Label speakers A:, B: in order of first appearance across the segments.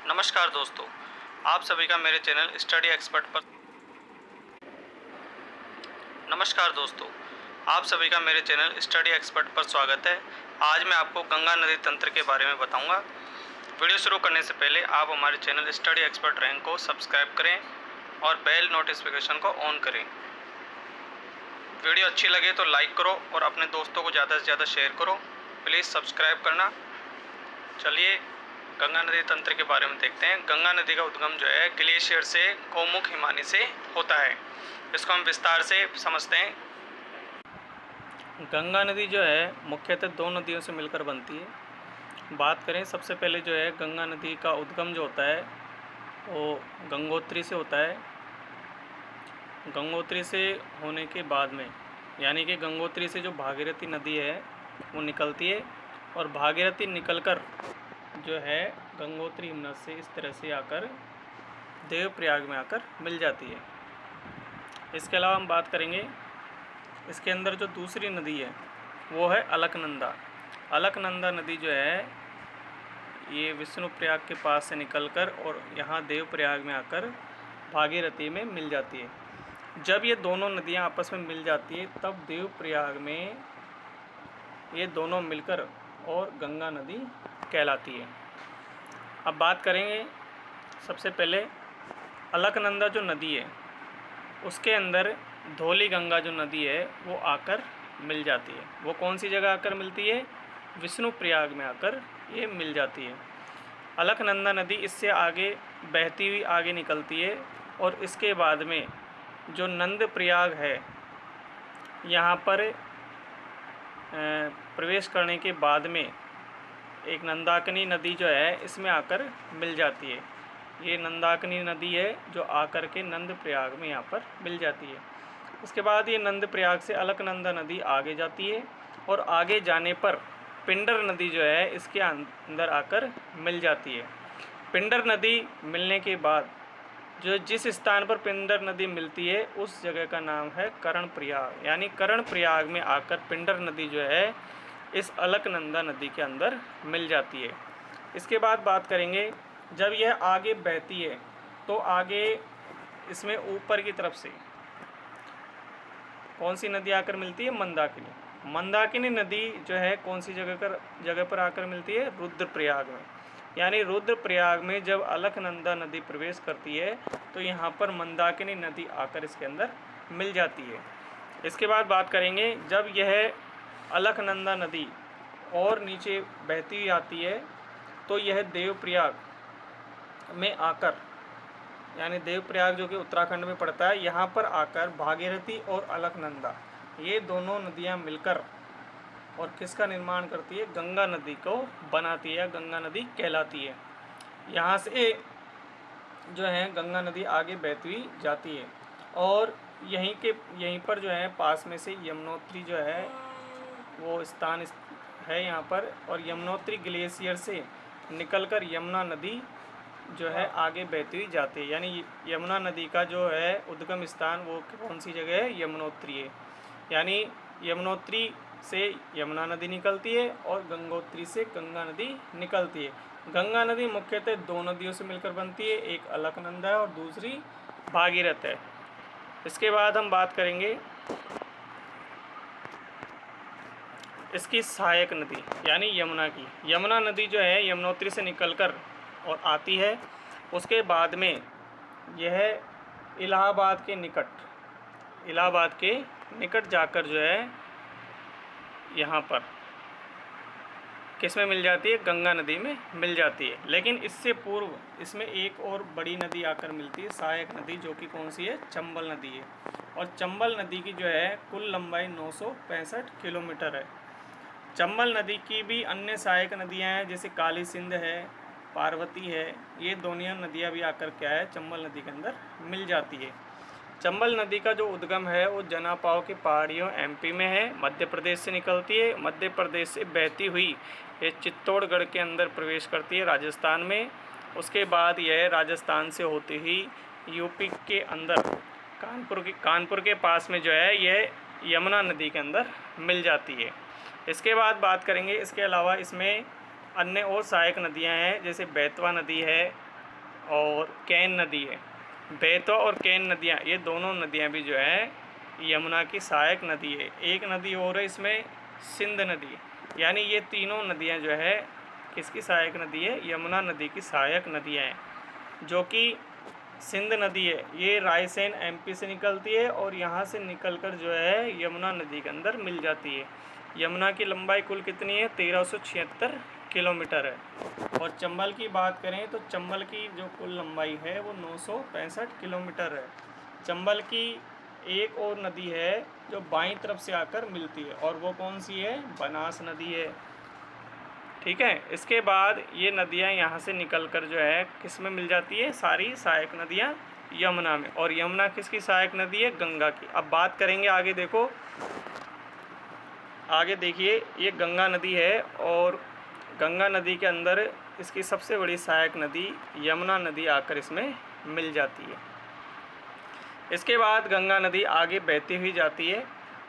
A: नमस्कार दोस्तों, आप सभी का मेरे चैनल स्टडी एक्सपर्ट पर नमस्कार दोस्तों, आप सभी का मेरे चैनल स्टडी एक्सपर्ट पर स्वागत है। आज मैं आपको गंगा नदी तंत्र के बारे में बताऊंगा। वीडियो शुरू करने से पहले आप हमारे चैनल स्टडी एक्सपर्ट रैंक को सब्सक्राइब करें और बेल नोटिफिकेशन को ऑन करें। वीडियो अच्छी लगे तो लाइक करो और अपने दोस्तों को ज़्यादा से ज़्यादा शेयर करो। प्लीज़ सब्सक्राइब करना। चलिए गंगा नदी तंत्र के बारे में देखते हैं। गंगा नदी का उद्गम जो है ग्लेशियर से गौमुख हिमानी से होता है। इसको हम विस्तार से समझते हैं। गंगा नदी जो है मुख्यतः दो नदियों से मिलकर बनती है। बात करें सबसे पहले जो है गंगा नदी का उद्गम जो होता है वो गंगोत्री से होता है। गंगोत्री से होने के बाद में यानी कि गंगोत्री से जो भागीरथी नदी है वो निकलती है और भागीरथी निकलकर जो है गंगोत्री यमुना से इस तरह से आकर देवप्रयाग में आकर मिल जाती है। इसके अलावा हम बात करेंगे इसके अंदर जो दूसरी नदी है वो है अलकनंदा। अलकनंदा नदी जो है ये विष्णुप्रयाग के पास से निकलकर और यहाँ देवप्रयाग में आकर भागीरथी में मिल जाती है। जब ये दोनों नदियाँ आपस में मिल जाती है तब देवप्रयाग में ये दोनों मिलकर और गंगा नदी कहलाती है। अब बात करेंगे सबसे पहले अलकनंदा जो नदी है उसके अंदर धौली गंगा जो नदी है वो आकर मिल जाती है। वो कौन सी जगह आकर मिलती है? विष्णुप्रयाग में आकर ये मिल जाती है। अलकनंदा नदी इससे आगे बहती हुई आगे निकलती है और इसके बाद में जो नंद प्रयाग है यहाँ पर प्रवेश करने के बाद में एक नंदाकिनी नदी जो है इसमें आकर मिल जाती है। ये नंदाकिनी नदी है जो आकर के नंद प्रयाग में यहाँ पर मिल जाती है। उसके बाद ये नंद प्रयाग से अलकनंदा नदी आगे जाती है और आगे जाने पर पिंडर नदी जो है इसके अंदर आकर मिल जाती है। पिंडर नदी मिलने के बाद जो जिस स्थान पर पिंडर नदी मिलती है उस जगह का नाम है कर्णप्रयाग। यानी कर्णप्रयाग में आकर पिंडर नदी जो है इस अलकनंदा नदी के अंदर मिल जाती है। इसके बाद बात करेंगे जब यह आगे बहती है तो आगे इसमें ऊपर की तरफ से कौन सी नदी आकर मिलती है? मंदाकिनी। मंदाकिनी नदी जो है कौन सी जगह पर आकर मिलती है? रुद्रप्रयाग में। यानी रुद्रप्रयाग में जब अलकनंदा नदी प्रवेश करती है तो यहाँ पर मंदाकिनी नदी आकर इसके अंदर मिल जाती है। इसके बाद बात करेंगे जब यह अलकनंदा नदी और नीचे बहती हुई आती है तो यह देवप्रयाग में आकर यानी देवप्रयाग जो कि उत्तराखंड में पड़ता है यहाँ पर आकर भागीरथी और अलकनंदा ये दोनों नदियाँ मिलकर और किसका निर्माण करती है? गंगा नदी को बनाती है, गंगा नदी कहलाती है। यहाँ से जो है गंगा नदी आगे बहती हुई जाती है और यहीं पर जो है पास में से यमुनोत्री जो है वो स्थान है यहाँ पर और यमुनोत्री ग्लेशियर से निकलकर यमुना नदी जो है आगे बहती हुई जाती है। यानी यमुना नदी का जो है उद्गम स्थान वो कौन सी जगह है? यमुनोत्री है। यानी यमुनोत्री से यमुना नदी निकलती है और गंगोत्री से गंगा नदी निकलती है। गंगा नदी मुख्यतः दो नदियों से मिलकर बनती है, एक अलकनंदा है और दूसरी भागीरथ है। इसके बाद हम बात करेंगे इसकी सहायक नदी यानी यमुना की। यमुना नदी जो है यमुनोत्री से निकलकर और आती है। उसके बाद में यह इलाहाबाद के निकट जाकर जो है यहाँ पर किस में मिल जाती है? गंगा नदी में मिल जाती है। लेकिन इससे पूर्व इसमें एक और बड़ी नदी आकर मिलती है, सहायक नदी, जो कि कौन सी है? चंबल नदी है। और चंबल नदी की जो है कुल लंबाई 965 किलोमीटर है। चंबल नदी की भी अन्य सहायक नदियाँ हैं जैसे काली सिंध है, पार्वती है। ये दोनों नदियाँ भी आकर क्या है? चंबल नदी के अंदर मिल जाती है। चंबल नदी का जो उद्गम है वो जनापाव की पहाड़ियों एमपी में है, मध्य प्रदेश से निकलती है। मध्य प्रदेश से बहती हुई ये चित्तौड़गढ़ के अंदर प्रवेश करती है राजस्थान में। उसके बाद यह राजस्थान से होती हुई यूपी के अंदर कानपुर के पास में जो है यह यमुना नदी के अंदर मिल जाती है। इसके बाद बात करेंगे इसके अलावा इसमें अन्य और सहायक नदियां हैं जैसे बेतवा नदी है, और कैन नदी है। बेतवा और कैन नदियाँ, ये दोनों नदियाँ भी जो है यमुना की सहायक नदी है। एक नदी और है इसमें, सिंध नदी, यानी ये तीनों नदियाँ जो है किसकी सहायक नदी है? यमुना नदी की सहायक नदियाँ हैं। जो कि सिंध नदी है, ये रायसेन एमपी से निकलती है और यहाँ से निकलकर जो है यमुना नदी के अंदर मिल जाती है। यमुना की लंबाई कुल कितनी है? 1376 किलोमीटर है। और चंबल की बात करें तो चंबल की जो कुल लंबाई है वो 965 किलोमीटर है। चंबल की एक और नदी है जो बाईं तरफ से आकर मिलती है, और वो कौन सी है? बनास नदी है। ठीक है, इसके बाद ये नदियाँ यहाँ से निकलकर जो है किस में मिल जाती है? सारी सहायक नदियाँ यमुना में। और यमुना किसकी सहायक नदी है? गंगा की। अब बात करेंगे आगे, देखो आगे देखिए, ये गंगा नदी है और गंगा नदी के अंदर इसकी सबसे बड़ी सहायक नदी यमुना नदी आकर इसमें मिल जाती है। इसके बाद गंगा नदी आगे बहती हुई जाती है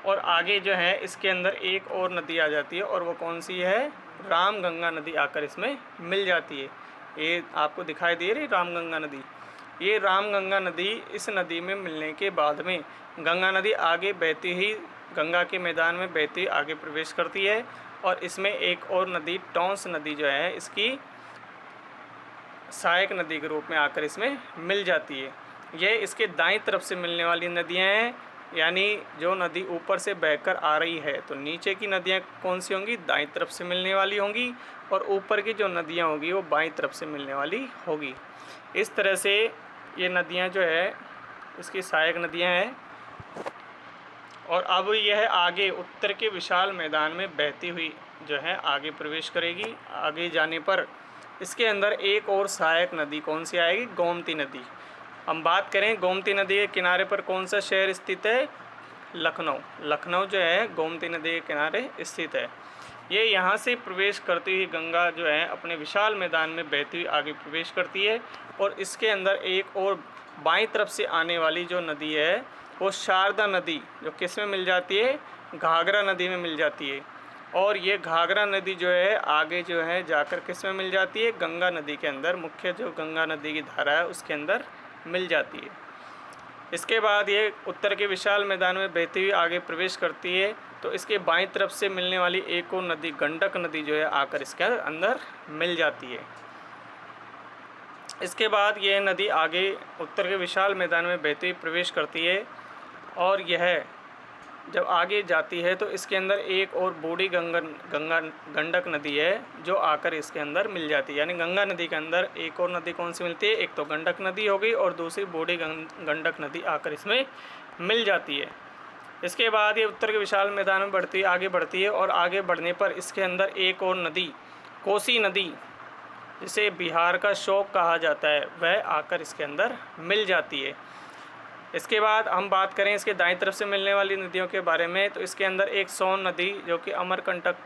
A: और आगे जो है इसके अंदर एक और नदी आ जाती है, और वो कौन सी है? रामगंगा नदी आकर इसमें मिल जाती है। ये आपको दिखाई दे रही रामगंगा नदी। ये रामगंगा नदी, इस नदी में मिलने के बाद में गंगा नदी आगे बहती ही गंगा के मैदान में बहती आगे प्रवेश करती है, और इसमें एक और नदी टॉन्स नदी जो है इसकी सहायक नदी के रूप में आकर इसमें मिल जाती है। ये इसके दाईं तरफ से मिलने वाली नदियाँ हैं, यानी जो नदी ऊपर से बहकर आ रही है तो नीचे की नदियाँ कौन सी होंगी? दाईं तरफ से मिलने वाली होंगी, और ऊपर की जो नदियाँ होंगी वो बाईं तरफ से मिलने वाली होगी। इस तरह से ये नदियाँ जो है इसकी सहायक नदियाँ हैं। और अब यह आगे उत्तर के विशाल मैदान में बहती हुई जो है आगे प्रवेश करेगी। आगे जाने पर इसके अंदर एक और सहायक नदी कौन सी आएगी? गोमती नदी। हम बात करें गोमती नदी के किनारे पर कौन सा शहर स्थित है? लखनऊ। लखनऊ जो है गोमती नदी के किनारे स्थित है। ये यहाँ से प्रवेश करती हुई गंगा जो है अपने विशाल मैदान में बहती हुई आगे प्रवेश करती है, और इसके अंदर एक और बाईं तरफ से आने वाली जो नदी है वो शारदा नदी, जो किस में मिल जाती है? घाघरा नदी में मिल जाती है। और ये घाघरा नदी जो है आगे जो है जाकर किस में मिल जाती है? गंगा नदी के अंदर, मुख्य जो गंगा नदी की धारा है उसके अंदर मिल जाती है। इसके बाद ये उत्तर के विशाल मैदान में बहती हुई आगे प्रवेश करती है, तो इसके बाईं तरफ से मिलने वाली एक और नदी गंडक नदी जो है आकर इसके अंदर मिल जाती है। इसके बाद यह नदी आगे उत्तर के विशाल मैदान में बहती हुई प्रवेश करती है, और यह जब आगे जाती है तो इसके अंदर एक और बूढ़ी गंडक नदी है जो आकर इसके अंदर मिल जाती है। यानी गंगा नदी के अंदर एक और नदी कौन सी मिलती है? एक तो गंडक नदी हो गई, और दूसरी बूढ़ी गंडक नदी आकर इसमें मिल जाती है। इसके बाद ये उत्तर के विशाल मैदान में आगे बढ़ती है, और आगे बढ़ने पर इसके अंदर एक और नदी कोसी नदी, जिसे बिहार का शोक कहा जाता है, वह आकर इसके अंदर मिल जाती है। इसके बाद हम बात करें इसके दाईं तरफ से मिलने वाली नदियों के बारे में, तो इसके अंदर एक सोन नदी जो कि अमरकंटक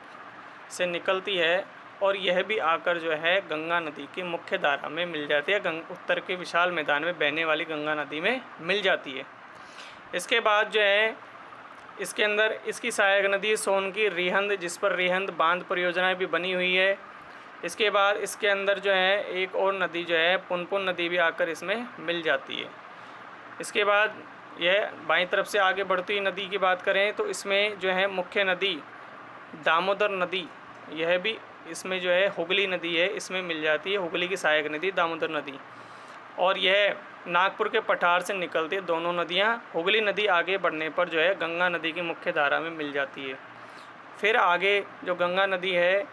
A: से निकलती है, और यह भी आकर जो है गंगा नदी की मुख्य धारा में मिल जाती है। उत्तर के विशाल मैदान में बहने वाली गंगा नदी में मिल जाती है। इसके बाद जो है इसके अंदर इसकी सहायक नदी सोन की रिहंद, जिस पर रिहंद बांध परियोजनाएं भी बनी हुई है। इसके बाद इसके अंदर जो है एक और नदी जो है पुनपुन नदी भी आकर इसमें मिल जाती है। इसके बाद यह बाईं तरफ से आगे बढ़ती हुई नदी की बात करें तो इसमें जो है मुख्य नदी दामोदर नदी, यह भी इसमें जो है हुगली नदी है, इसमें मिल जाती है। हुगली की सहायक नदी दामोदर नदी, और यह नागपुर के पठार से निकलती है दोनों नदियां। हुगली नदी आगे बढ़ने पर जो है गंगा नदी की मुख्य धारा में मिल जाती है। फिर आगे जो गंगा नदी है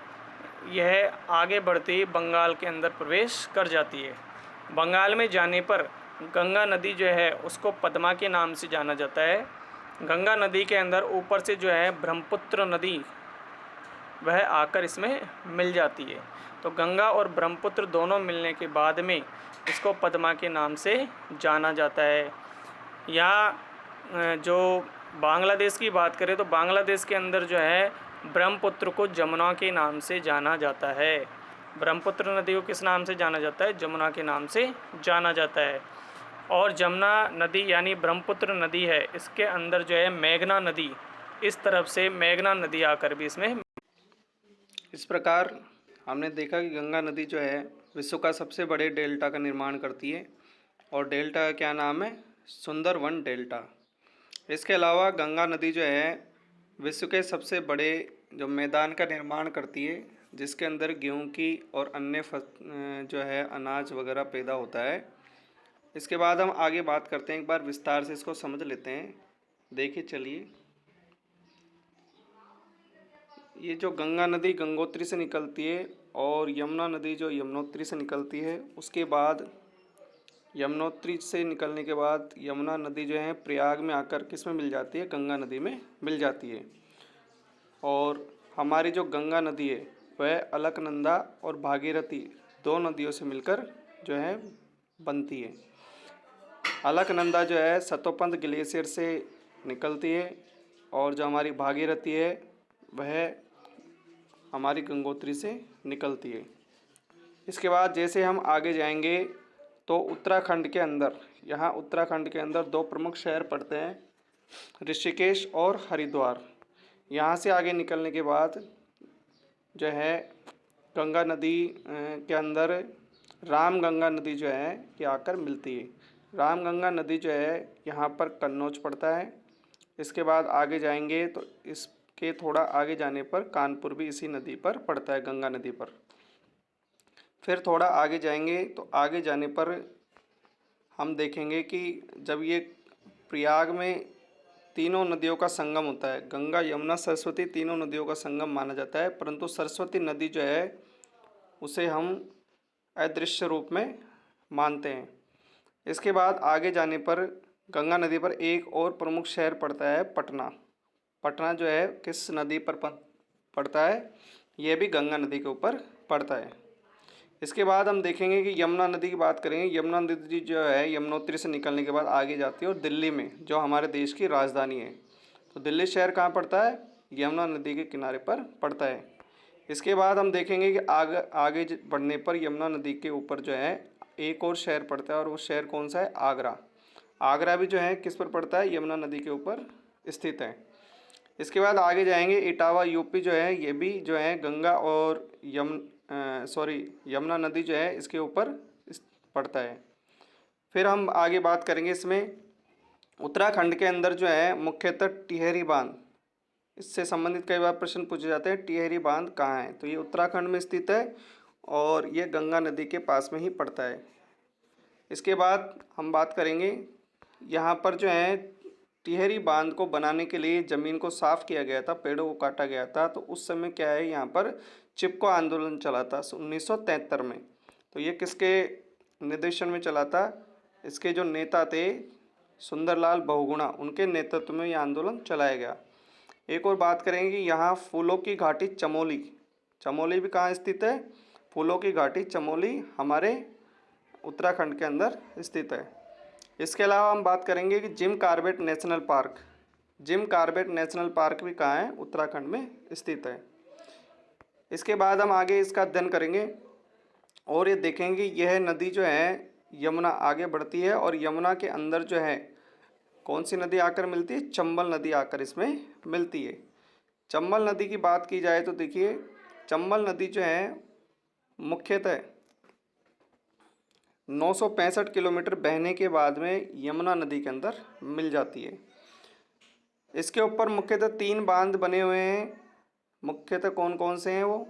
A: यह आगे बढ़ती बंगाल के अंदर प्रवेश कर जाती है। बंगाल में जाने पर गंगा नदी जो है उसको पद्मा के नाम से जाना जाता है। गंगा नदी के अंदर ऊपर से जो है ब्रह्मपुत्र नदी वह आकर इसमें मिल जाती है। तो गंगा और ब्रह्मपुत्र दोनों मिलने के बाद में इसको पद्मा के नाम से जाना जाता है। यहाँ जो बांग्लादेश की बात करें तो बांग्लादेश के अंदर जो है ब्रह्मपुत्र को जमुना के नाम से जाना जाता है। ब्रह्मपुत्र नदी को किस नाम से जाना जाता है? जमुना के नाम से जाना जाता है। और जमुना नदी यानी ब्रह्मपुत्र नदी है, इसके अंदर जो है मेघना नदी, इस तरफ से मेघना नदी आकर भी इसमें। इस प्रकार हमने देखा कि गंगा नदी जो है
B: विश्व का सबसे बड़े डेल्टा का निर्माण करती है और डेल्टा का क्या नाम है? सुंदरवन डेल्टा। इसके अलावा गंगा नदी जो है विश्व के सबसे बड़े जो मैदान का निर्माण करती है, जिसके अंदर गेहूं की और अन्य जो है अनाज वगैरह पैदा होता है। इसके बाद हम आगे बात करते हैं, एक बार विस्तार से इसको समझ लेते हैं। देखिए चलिए, ये जो गंगा नदी गंगोत्री से निकलती है और यमुना नदी जो यमुनोत्री से निकलती है, उसके बाद यमुनोत्री से निकलने के बाद यमुना नदी जो है प्रयाग में आकर किस में मिल जाती है? गंगा नदी में मिल जाती है। और हमारी जो गंगा नदी है वह अलकनंदा और भागीरथी दो नदियों से मिलकर जो है बनती है। अलकनंदा जो है सतोपंथ ग्लेशियर से निकलती है और जो हमारी भागीरथी है वह हमारी गंगोत्री से निकलती है। इसके बाद जैसे हम आगे जाएंगे तो उत्तराखंड के अंदर, यहाँ उत्तराखंड के अंदर दो प्रमुख शहर पड़ते हैं, ऋषिकेश और हरिद्वार। यहाँ से आगे निकलने के बाद जो है गंगा नदी के अंदर रामगंगा नदी जो है ये आकर मिलती है। रामगंगा नदी जो है यहाँ पर कन्नौज पड़ता है। इसके बाद आगे जाएंगे तो इसके थोड़ा आगे जाने पर कानपुर भी इसी नदी पर पड़ता है, गंगा नदी पर। फिर थोड़ा आगे जाएंगे तो आगे जाने पर हम देखेंगे कि जब ये प्रयाग में तीनों नदियों का संगम होता है, गंगा यमुना सरस्वती तीनों नदियों का संगम माना जाता है, परंतु सरस्वती नदी जो है उसे हम अदृश्य रूप में मानते हैं। इसके बाद आगे जाने पर गंगा नदी पर एक और प्रमुख शहर पड़ता है, पटना। पटना जो है किस नदी पर पड़ता है? यह भी गंगा नदी के ऊपर पड़ता है। इसके बाद हम देखेंगे कि यमुना नदी की बात करेंगे। यमुना नदी जो है यमुनोत्री से निकलने के बाद आगे जाती है और दिल्ली में, जो हमारे देश की राजधानी है, तो दिल्ली शहर कहाँ पड़ता है? यमुना नदी के किनारे पर पड़ता है। इसके बाद हम देखेंगे कि आगे बढ़ने पर यमुना नदी के ऊपर जो है एक और शहर पड़ता है और वो शहर कौन सा है? आगरा। आगरा भी जो है किस पर पड़ता है? यमुना नदी के ऊपर स्थित है। इसके बाद आगे जाएंगे, इटावा यूपी जो है ये भी जो है गंगा और यमुना नदी जो है इसके ऊपर पड़ता है। फिर हम आगे बात करेंगे इसमें उत्तराखंड के अंदर जो है मुख्यतः टिहरी बांध, इससे संबंधित कई बार प्रश्न पूछे जाते हैं। टिहरी बांध कहाँ है? तो ये उत्तराखंड में स्थित है और ये गंगा नदी के पास में ही पड़ता है। इसके बाद हम बात करेंगे, यहाँ पर जो है टिहरी बांध को बनाने के लिए ज़मीन को साफ किया गया था, पेड़ों को काटा गया था। तो उस समय क्या है, यहाँ पर चिपको आंदोलन चला था 1973 में। तो ये किसके निर्देशन में चला था? इसके जो नेता थे सुंदरलाल बहुगुणा, उनके नेतृत्व में यह आंदोलन चलाया गया। एक और बात करेंगे कि यहाँ फूलों की घाटी चमोली, चमोली भी कहाँ स्थित है? फूलों की घाटी चमोली हमारे उत्तराखंड के अंदर स्थित है। इसके अलावा हम बात करेंगे कि Jim Corbett national park, Jim Corbett national park भी कहाँ है? उत्तराखंड में स्थित है। इसके बाद हम आगे इसका अध्ययन करेंगे और ये देखेंगे यह नदी जो है यमुना आगे बढ़ती है और यमुना के अंदर जो है कौन सी नदी आकर मिलती है? चंबल नदी आकर इसमें मिलती है। चंबल नदी की बात की जाए तो देखिए चंबल नदी जो है मुख्यतः 965 किलोमीटर बहने के बाद में यमुना नदी के अंदर मिल जाती है। इसके ऊपर मुख्यतः 3 बांध बने हुए हैं। मुख्यतः कौन कौन से हैं वो?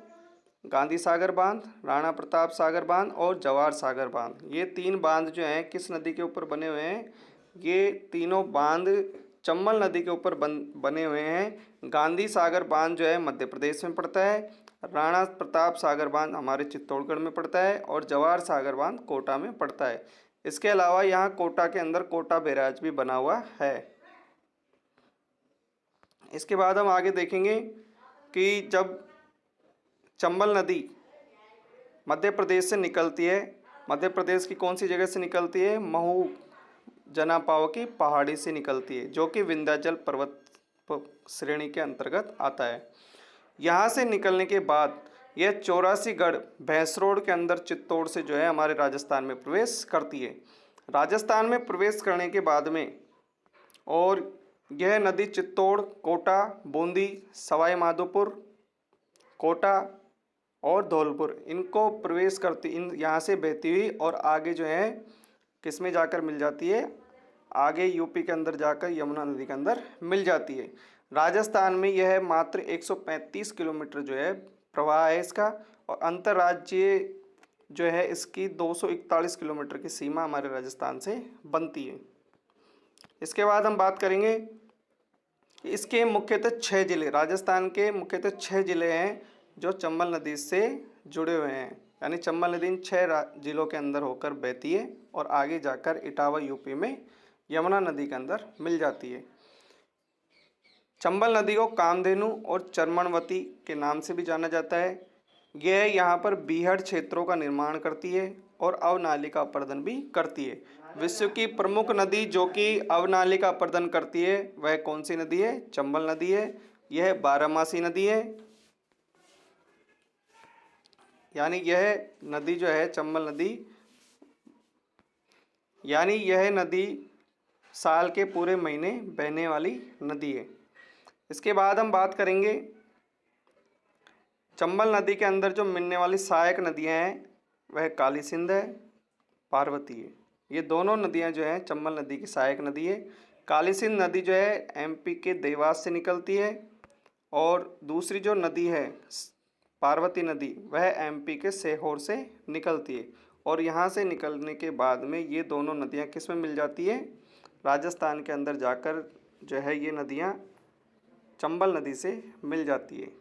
B: गांधी सागर बांध, राणा प्रताप सागर बांध और जवाहर सागर बांध। ये 3 बांध जो हैं किस नदी के ऊपर बने हुए हैं? ये तीनों बांध चंबल नदी के ऊपर बने हुए हैं। गांधी सागर बांध जो है मध्य प्रदेश में पड़ता है, राणा प्रताप सागर बांध हमारे चित्तौड़गढ़ में पड़ता है और जवाहर सागर बांध कोटा में पड़ता है। इसके अलावा यहाँ कोटा के अंदर कोटा बैराज भी बना हुआ है। इसके बाद हम आगे देखेंगे कि जब चंबल नदी मध्य प्रदेश से निकलती है, मध्य प्रदेश की कौन सी जगह से निकलती है? महू जनापाव की पहाड़ी से निकलती है, जो कि विंध्याचल पर्वत श्रेणी के अंतर्गत आता है। यहाँ से निकलने के बाद यह 84गढ़ भैंसरोड के अंदर चित्तौड़ से जो है हमारे राजस्थान में प्रवेश करती है। राजस्थान में प्रवेश करने के बाद में और यह नदी चित्तौड़, कोटा, बूंदी, सवाई माधोपुर, कोटा और धौलपुर, इनको प्रवेश करती, इन यहाँ से बहती हुई और आगे जो है किस में जाकर मिल जाती है, आगे यूपी के अंदर जाकर यमुना नदी के अंदर मिल जाती है। राजस्थान में यह मात्र 135 किलोमीटर जो है प्रवाह है इसका, और अंतर्राज्यीय जो है इसकी 241 किलोमीटर की सीमा हमारे राजस्थान से बनती है। इसके बाद हम बात करेंगे कि इसके मुख्यतः 6 जिले, राजस्थान के मुख्यतः 6 जिले हैं जो चंबल नदी से जुड़े हुए हैं, यानी चंबल नदी इन 6 जिलों के अंदर होकर बहती है और आगे जाकर इटावा यूपी में यमुना नदी के अंदर मिल जाती है। चंबल नदी को कामधेनु और चर्मणवती के नाम से भी जाना जाता है। यह यहाँ पर बीहड़ क्षेत्रों का निर्माण करती है और अवनाली का अपर्दन भी करती है। विश्व की प्रमुख नदी जो कि अवनाली का अपर्दन करती है वह कौन सी नदी है? चंबल नदी है। यह बारहमासी नदी है, यानी यह नदी जो है चंबल नदी, यानी यह नदी साल के पूरे महीने बहने वाली नदी है। इसके बाद हम बात करेंगे चंबल नदी के अंदर जो मिलने वाली सहायक नदियां हैं वह काली सिंध है, पार्वती है। ये दोनों नदियां जो हैं चंबल नदी की सहायक नदी है। काली सिंध नदी जो है एमपी के देवास से निकलती है और दूसरी जो नदी है पार्वती नदी वह एमपी के सीहोर से निकलती है, और यहाँ से निकलने के बाद में ये दोनों नदियाँ किस में मिल जाती है? राजस्थान के अंदर जाकर जो है ये नदियाँ चंबल नदी से मिल जाती है।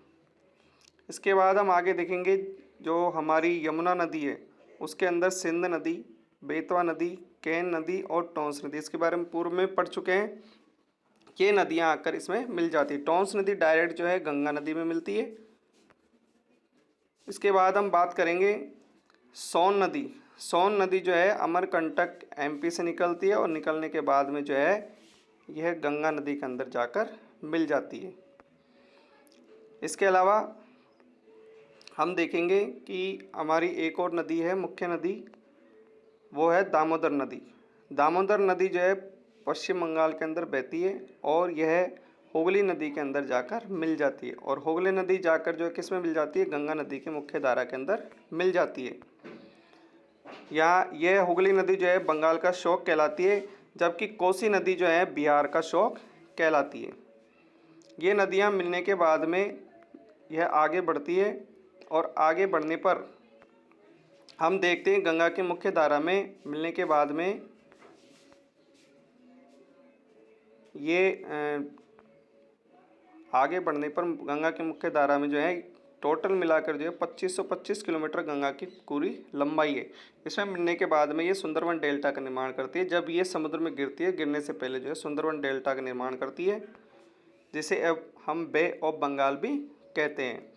B: इसके बाद हम आगे देखेंगे जो हमारी यमुना नदी है उसके अंदर सिंध नदी, बेतवा नदी, केन नदी और टोंस नदी, इसके बारे में पूर्व में पढ़ चुके हैं। ये नदियाँ आकर इसमें मिल जाती है। टोंस नदी डायरेक्ट जो है गंगा नदी में मिलती है। इसके बाद हम बात करेंगे सोन नदी। सोन नदी जो है अमरकंटक एमपी से निकलती है और निकलने के बाद में जो है यह गंगा नदी के अंदर जाकर मिल जाती है। इसके अलावा हम देखेंगे कि हमारी एक और नदी है मुख्य नदी, वो है दामोदर नदी। दामोदर नदी जो है पश्चिम बंगाल के अंदर बहती है और यह हुगली नदी के अंदर जाकर मिल जाती है, और हुगली नदी जाकर जो है किस में मिल जाती है? गंगा नदी की मुख्य धारा के अंदर मिल जाती है। यहाँ यह हुगली नदी जो है बंगाल का शोक कहलाती है, जबकि कोसी नदी जो है बिहार का शोक कहलाती है। ये नदियाँ मिलने के बाद में यह आगे बढ़ती है और आगे बढ़ने पर हम देखते हैं गंगा की मुख्य धारा में मिलने के बाद में ये आगे बढ़ने पर गंगा की मुख्य धारा में जो है टोटल मिलाकर जो है 2525 किलोमीटर गंगा की पूरी लंबाई है। इसमें मिलने के बाद में ये सुंदरवन डेल्टा का निर्माण करती है। जब ये समुद्र में गिरती है, गिरने से पहले जो है सुंदरवन डेल्टा का निर्माण करती है, जिसे अब हम बे ऑफ बंगाल भी कहते हैं।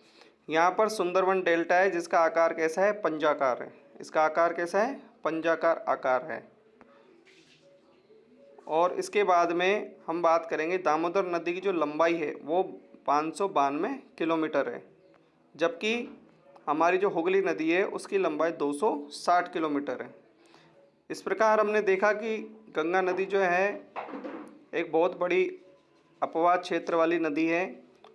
B: यहाँ पर सुंदरवन डेल्टा है जिसका आकार कैसा है? पंजाकार है। इसका आकार कैसा है? पंजाकार आकार है। और इसके बाद में हम बात करेंगे दामोदर नदी की जो लंबाई है वो 592 किलोमीटर है, जबकि हमारी जो हुगली नदी है उसकी लंबाई 260 किलोमीटर है। इस प्रकार हमने देखा कि गंगा नदी जो है एक बहुत बड़ी अपवाह क्षेत्र वाली नदी है,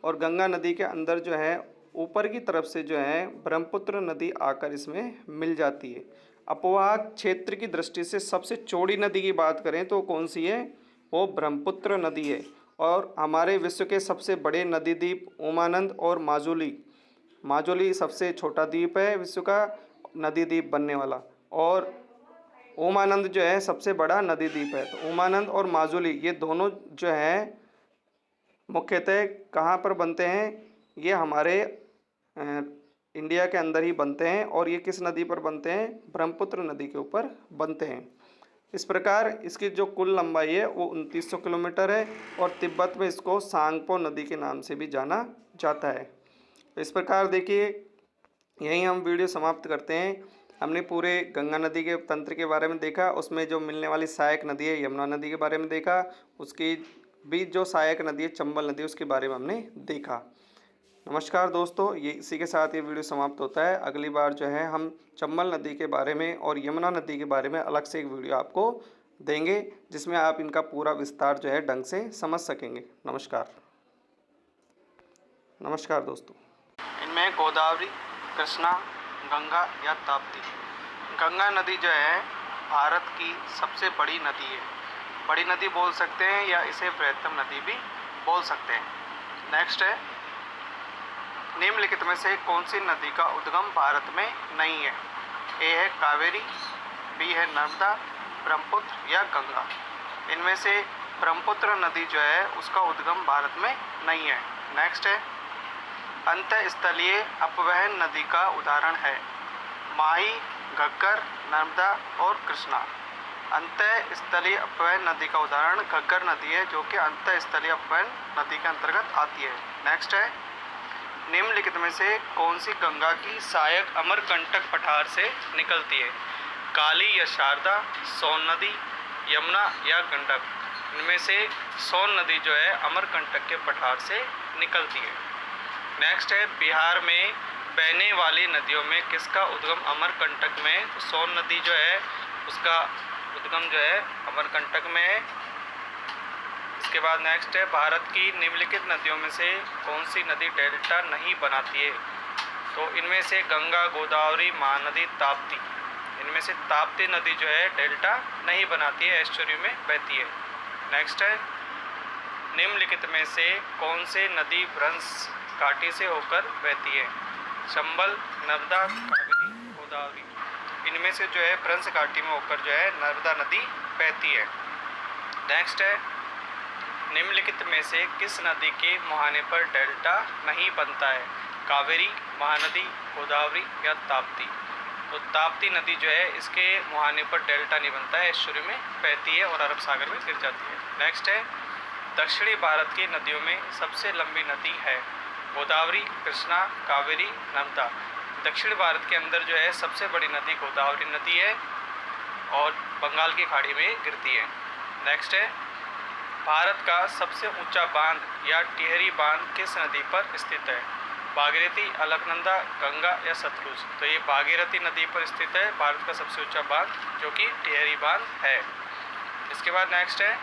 B: और गंगा नदी के अंदर जो है ऊपर की तरफ से जो है ब्रह्मपुत्र नदी आकर इसमें मिल जाती है। अपवाह क्षेत्र की दृष्टि से सबसे चौड़ी नदी की बात करें तो कौन सी है? वो ब्रह्मपुत्र नदी है। और हमारे विश्व के सबसे बड़े नदी द्वीप उमानंद और माजुली सबसे छोटा द्वीप है विश्व का नदी द्वीप बनने वाला, और उमानंद जो है सबसे बड़ा नदी द्वीप है। तो उमानंद और माजुली ये दोनों जो हैं मुख्यतः कहाँ पर बनते हैं? ये हमारे इंडिया के अंदर ही बनते हैं, और ये किस नदी पर बनते हैं? ब्रह्मपुत्र नदी के ऊपर बनते हैं। इस प्रकार इसकी जो कुल लंबाई है वो 2900 किलोमीटर है, और तिब्बत में इसको सांगपो नदी के नाम से भी जाना जाता है। इस प्रकार देखिए यहीं हम वीडियो समाप्त करते हैं। हमने पूरे गंगा नदी के तंत्र के बारे में देखा, उसमें जो मिलने वाली सहायक नदी है यमुना नदी के बारे में देखा, उसकी बीच जो सहायक नदी है चंबल नदी उसके बारे में हमने देखा। नमस्कार दोस्तों, ये इसी के साथ ये वीडियो समाप्त होता है। अगली बार जो है हम चंबल नदी के बारे में और यमुना नदी के बारे में अलग से एक वीडियो आपको देंगे, जिसमें आप इनका पूरा विस्तार जो है ढंग से समझ सकेंगे। नमस्कार दोस्तों। इनमें गोदावरी, कृष्णा, गंगा या ताप्ती। गंगा नदी जो है भारत की सबसे बड़ी नदी है। बड़ी नदी बोल सकते हैं या इसे बृहत्तम नदी भी बोल सकते हैं। नेक्स्ट है, निम्नलिखित में से कौन सी नदी का उद्गम भारत में नहीं है? ए है कावेरी, बी है नर्मदा, ब्रह्मपुत्र या गंगा। इनमें से ब्रह्मपुत्र नदी जो है उसका उद्गम भारत में नहीं है। नेक्स्ट है, अंतःस्थलीय अपवहन नदी का उदाहरण है? माही, घग्गर, नर्मदा और कृष्णा। अंतःस्थलीय अपवहन नदी का उदाहरण घग्गर नदी है, जो कि अंतःस्थलीय अपवहन नदी के अंतर्गत आती है। नेक्स्ट है, निम्नलिखित में से कौन सी गंगा की सहायक अमरकंटक पठार से निकलती है? काली या शारदा, सोन नदी, यमुना या गंडक। इनमें से सोन नदी जो है अमरकंटक के पठार से निकलती है। नेक्स्ट है, बिहार में बहने वाली नदियों में किसका उद्गम अमरकंटक में? तो सोन नदी जो है उसका उद्गम जो है अमरकंटक में है। इसके बाद नेक्स्ट है, भारत की निम्नलिखित नदियों में से कौन सी नदी डेल्टा नहीं बनाती है? तो इनमें से गंगा, गोदावरी, महानदी, ताप्ती। इनमें से ताप्ती नदी जो है डेल्टा नहीं बनाती है, एस्चुरी में बहती है। नेक्स्ट है, निम्नलिखित में से कौन से नदी भ्रंश घाटी से होकर बहती है? चंबल, नर्मदा, कावेरी, गोदावरी। इनमें से जो है भ्रंश घाटी में होकर जो है नर्मदा नदी बहती है। नेक्स्ट है, निम्नलिखित में से किस नदी के मुहाने पर डेल्टा नहीं बनता है? कावेरी, महानदी, गोदावरी या ताप्ती। तो ताप्ती नदी जो है इसके मुहाने पर डेल्टा नहीं बनता है, एस्चुरी में बहती है और अरब सागर में गिर जाती है। नेक्स्ट है, दक्षिणी भारत की नदियों में सबसे लंबी नदी है? गोदावरी, कृष्णा, कावेरी, नर्मदा। दक्षिण भारत के अंदर जो है सबसे बड़ी नदी गोदावरी नदी है और बंगाल की खाड़ी में गिरती है। नेक्स्ट है, भारत का सबसे ऊंचा बांध या टिहरी बांध किस नदी पर स्थित है? भागीरथी, अलकनंदा, गंगा या सतलुज। तो ये भागीरथी नदी पर स्थित है भारत का सबसे ऊंचा बांध, जो कि टिहरी बांध है। इसके बाद नेक्स्ट है,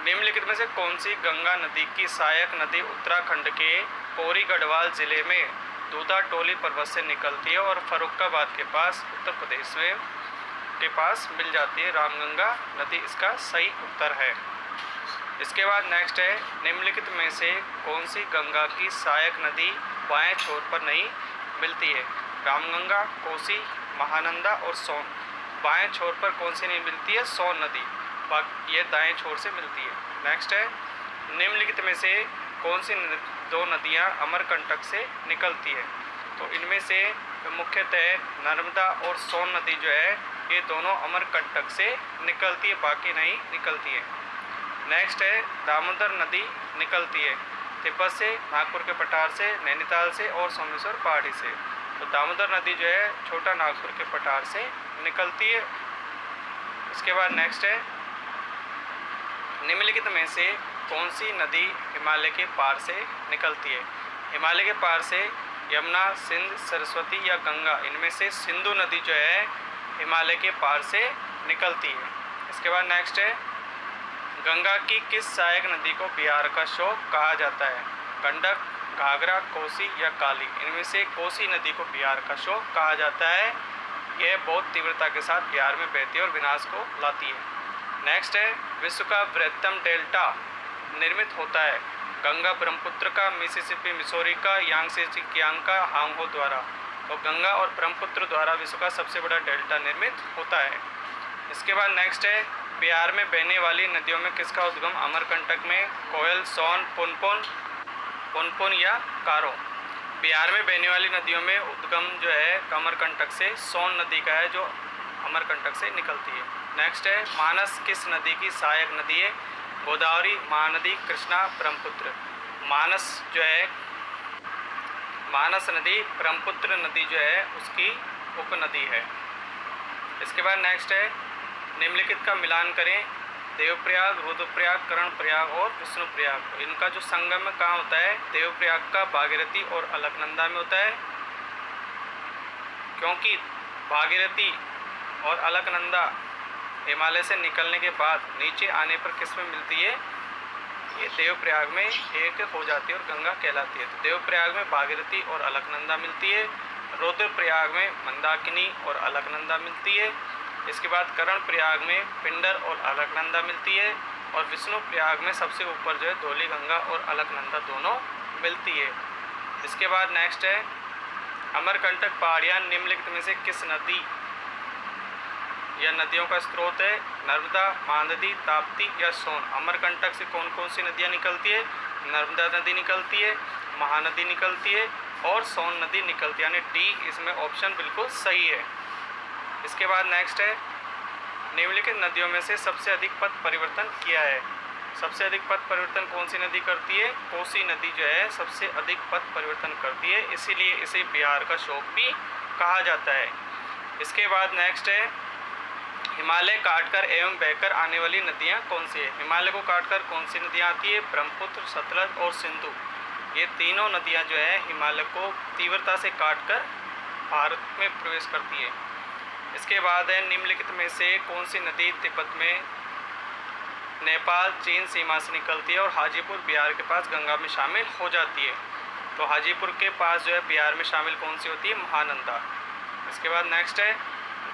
B: निम्नलिखित में से कौन सी गंगा नदी की सहायक नदी उत्तराखंड के पौड़ी गढ़वाल जिले में दूधा टोली पर्वत से निकलती है और फर्रुखाबाद के पास उत्तर प्रदेश में के पास मिल जाती है? रामगंगा नदी इसका सही उत्तर है। इसके बाद नेक्स्ट है, निम्नलिखित में से कौन सी गंगा की सहायक नदी बाएं छोर पर नहीं मिलती है? रामगंगा, कोसी, महानंदा और सोन। बाएं छोर पर कौन सी नहीं मिलती है? सोन नदी। ये दाएं छोर से मिलती है। नेक्स्ट है, निम्नलिखित में से कौन सी दो नदियां अमरकंटक से निकलती है? तो इनमें से मुख्यतः नर्मदा और सोन नदी जो है ये दोनों अमरकंटक से निकलती है, बाकी नहीं निकलती है। नेक्स्ट है, दामोदर नदी निकलती है तिब्बत से, नागपुर के पठार से, नैनीताल से और सोमेश्वर पहाड़ी से। तो दामोदर नदी जो है छोटा नागपुर के पठार से निकलती है। इसके बाद नेक्स्ट है, निम्नलिखित में से कौन सी नदी हिमालय के पार से निकलती है? हिमालय के पार से यमुना, सिंध, सरस्वती या गंगा। इनमें से सिंधु नदी जो है हिमालय के पार से निकलती है। इसके बाद नेक्स्ट है, गंगा की किस सहायक नदी को बिहार का शोक कहा जाता है? गंडक, घाघरा, कोसी या काली। इनमें से कोसी नदी को बिहार का शोक कहा जाता है। यह बहुत तीव्रता के साथ बिहार में बहती है और विनाश को लाती है। नेक्स्ट है, विश्व का बृहत्तम डेल्टा निर्मित होता है? गंगा ब्रह्मपुत्र का, मिसिसिपी मिसौरी का, यांगसे कियांग का, हांगहो द्वारा। तो गंगा और ब्रह्मपुत्र द्वारा विश्व का सबसे बड़ा डेल्टा निर्मित होता है। इसके बाद नेक्स्ट है, बिहार में बहने वाली नदियों में किसका उद्गम अमरकंटक में? कोयल, सोन, पुनपुन या कारो। बिहार में बहने वाली नदियों में उद्गम जो है अमरकंटक से सोन नदी का है, जो अमरकंटक से निकलती है। नेक्स्ट है, मानस किस नदी की सहायक नदी है? गोदावरी, महानदी, कृष्णा, ब्रह्मपुत्र। मानस जो है मानस नदी ब्रह्मपुत्र नदी जो है उसकी उपनदी है। इसके बाद नेक्स्ट है, निम्नलिखित का मिलान करें। देवप्रयाग, रुद्रप्रयाग, कर्णप्रयाग और विष्णुप्रयाग। तो इनका जो संगम कहाँ होता है? देवप्रयाग का भागीरथी और अलकनंदा में होता है, क्योंकि भागीरथी और अलकनंदा हिमालय से निकलने के बाद नीचे आने पर किस में मिलती है? ये देवप्रयाग में एक हो जाती है और गंगा कहलाती है। तो देवप्रयाग में भागीरथी और अलकनंदा मिलती है
A: रुद्रप्रयाग में मंदाकिनी और अलकनंदा मिलती है। इसके बाद कर्णप्रयाग में पिंडर और अलकनंदा मिलती है। और विष्णुप्रयाग में सबसे ऊपर जो है धौलीगंगा और अलकनंदा दोनों मिलती है। इसके बाद नेक्स्ट है अमरकंटक पहाड़ियाँ निम्नलिखित में से किस नदी या नदियों का स्रोत है? नर्मदा, महानदी, ताप्ती या सोन। अमरकंटक से कौन कौन सी नदियाँ निकलती है? नर्मदा नदी निकलती है, महानदी निकलती है और सोन नदी निकलती है, यानी डी इसमें ऑप्शन बिल्कुल सही है। इसके बाद नेक्स्ट है निम्नलिखित नदियों में से सबसे अधिक पथ परिवर्तन किया है। सबसे अधिक पथ परिवर्तन कौन सी नदी करती है? कोसी नदी जो है सबसे अधिक पथ परिवर्तन करती है, इसीलिए इसे बिहार का शोक भी कहा जाता है। इसके बाद नेक्स्ट है हिमालय काटकर एवं बहकर आने वाली नदियाँ कौन सी है? हिमालय को काटकर कौन सी नदियाँ आती है? ब्रह्मपुत्र, सतलज और सिंधु। ये तीनों नदियाँ जो है हिमालय को तीव्रता से काटकर भारत में प्रवेश करती है। इसके बाद है निम्नलिखित में से कौन सी नदी तिब्बत में नेपाल चीन सीमा से निकलती है और हाजीपुर बिहार के पास गंगा में शामिल हो जाती है? तो हाजीपुर के पास जो है बिहार में शामिल कौन सी होती है? महानंदा। इसके बाद नेक्स्ट है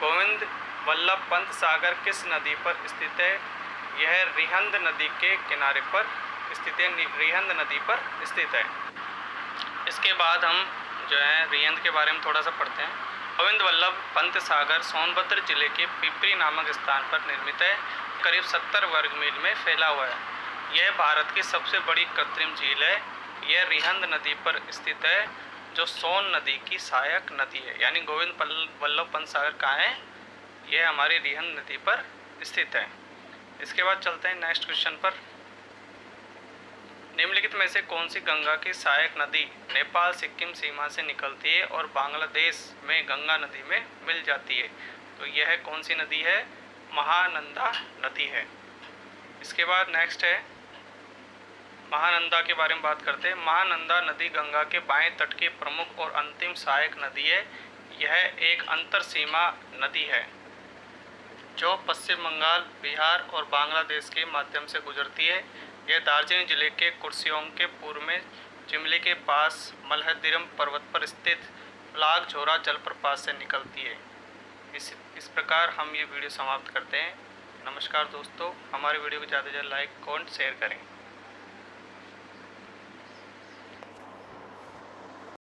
A: गोविंद वल्लभ पंत सागर किस नदी पर स्थित है? यह रिहंद नदी के किनारे पर स्थित है, रिहंद नदी पर स्थित है। इसके बाद हम जो है रिहंद के बारे में थोड़ा सा पढ़ते हैं। गोविंद वल्लभ पंत सागर सोनभद्र जिले के पिपरी नामक स्थान पर निर्मित है, करीब 70 वर्ग मील में फैला हुआ है। यह भारत की सबसे बड़ी कृत्रिम झील है। यह रिहंद नदी पर स्थित है जो सोन नदी की सहायक नदी है, यानी गोविंद वल्लभ पंत सागर कहाँ है? यह हमारी रिहंद नदी पर स्थित है। इसके बाद चलते हैं नेक्स्ट क्वेश्चन पर। निम्नलिखित में से कौन सी गंगा की सहायक नदी नेपाल सिक्किम सीमा से निकलती है और बांग्लादेश में गंगा नदी में मिल जाती है? तो यह कौन सी नदी है? महानंदा नदी है। इसके बाद नेक्स्ट है महानंदा के बारे में बात करते हैं। महानंदा नदी गंगा के बाएं तट की प्रमुख और अंतिम सहायक नदी है। यह एक अंतर सीमा नदी है जो पश्चिम बंगाल, बिहार और बांग्लादेश के माध्यम से गुजरती है। यह दार्जिलिंग जिले के कुर्सेओंग के पूर्व में चिमली के पास मलहदीरम पर्वत पर स्थित ब्लाग-झोरा जलप्रपात से निकलती है। इस प्रकार हम ये वीडियो समाप्त करते हैं। नमस्कार दोस्तों, हमारे वीडियो को ज़्यादा से ज़्यादा लाइक, कमेंट, शेयर करें।